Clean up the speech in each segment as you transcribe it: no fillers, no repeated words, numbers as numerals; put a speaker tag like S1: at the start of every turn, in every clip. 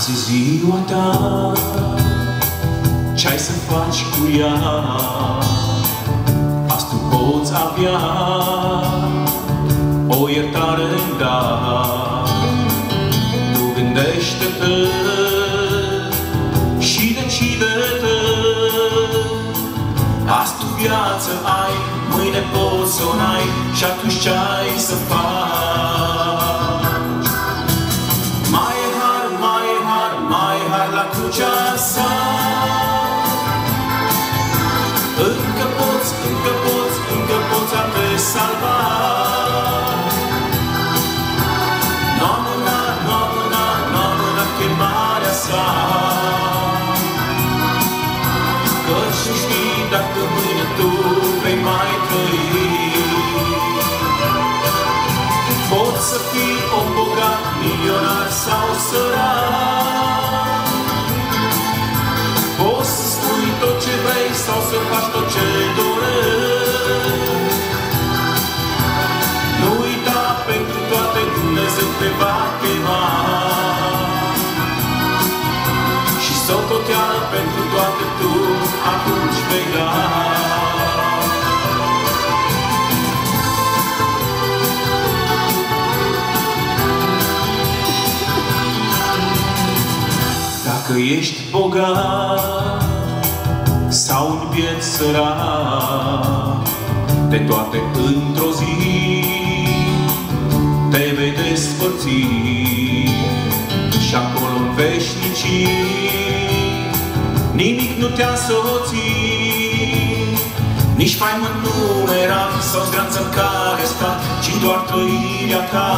S1: Azi e ziua ta, ce-ai să faci cu ea? Azi tu poți avea o iertare în dar. Tu gândește-te și decide-te. Azi tu viață ai, mâine poți să o n-ai, și atunci ce-ai să faci? Mai e har, mai e har, mai e har la crucea sa. Încă poți, încă poți, încă poți a te salva. N-o amâna, n-o amâna, n-o amâna chemarea sa. Căci nu știi dacă mâine tu vei mai trăi. Poți să fii om bogat, milionar sau sărac. Poți să spui tot ce vrei sau să faci tot ce dorești. Nu uita, pentru toate Dumnezeu te va chema. Și socoteală pentru toate tu atunci vei da. Dacă ești bogat sau un biet sărac, de toate într-o zi te vei despărți. Și acolo-n veșnicii nimic nu te-a însoțit, nici faimă nu era sau zgranță în care sta, ci doar trăirea ta.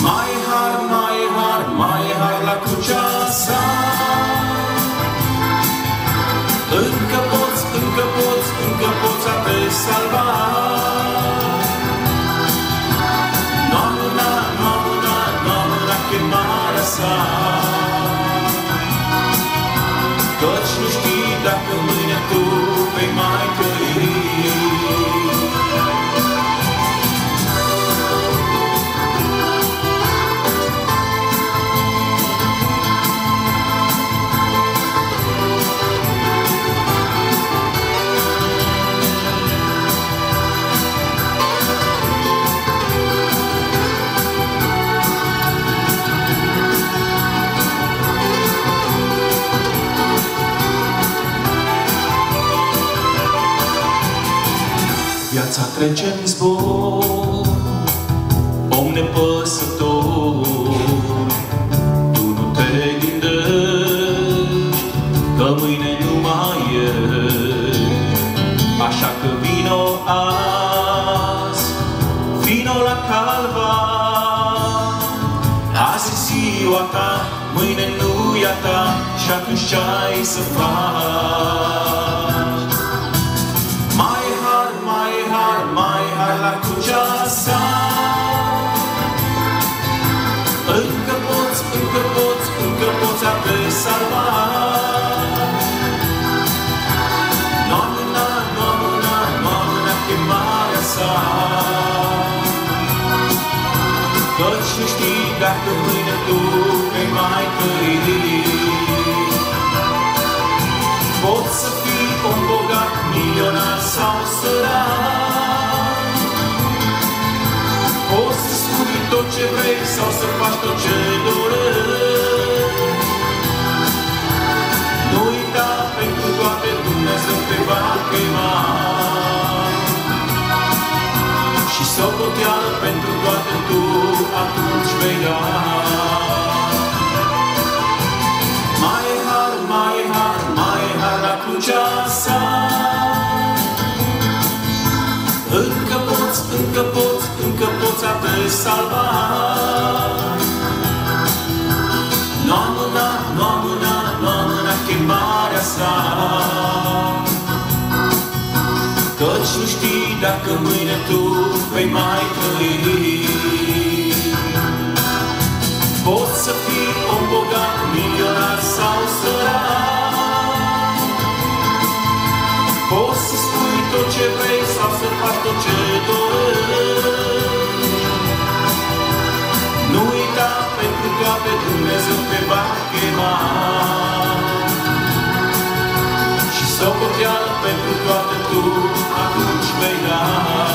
S1: Mai e har, mai e har, mai e har la crucea sa. Încă poți, încă poți, încă poți a te salva. N-o amâna, n-o amâna, n-o amâna chemarea sa. Căci nu știi dacă mâine tu vei mai trăi. Viața trece în zbor, om nepăsător. Tu nu te gândești că mâine nu mai ești. Așa că vino azi, vino la calvar. Azi e ziua ta, mâine nu e a ta, și atunci ce-ai să faci? Mai e har la crucea sa. Încă poți, încă poți, încă poți a te salva. N-o amâna, n-o amâna, n-o amâna chemarea sa. Căci nu știi dacă mâine tu vei mai trăi. Poți să fii om bogat, milionar sau sărac. Poți să spui tot ce vrei sau să faci tot ce dorești. Nu uita, pentru toate Dumnezeu te va chema. Și socoteală pentru toate tu atunci vei da. Mai e har, mai e har, mai e har la crucea sa. Încă poți, încă poți, încă poți a te salva. N-o amâna, n-o amâna, n-o amâna chemarea sa. Căci nu știi dacă mâine tu vei mai trăi. Poți să fii om bogat, milionar sau sărac. Poți să spui tot ce vrei sau să faci tot ce dorești. Nu uita Dumnezeu te va chema și socoteală pentru toate tu atunci vei da.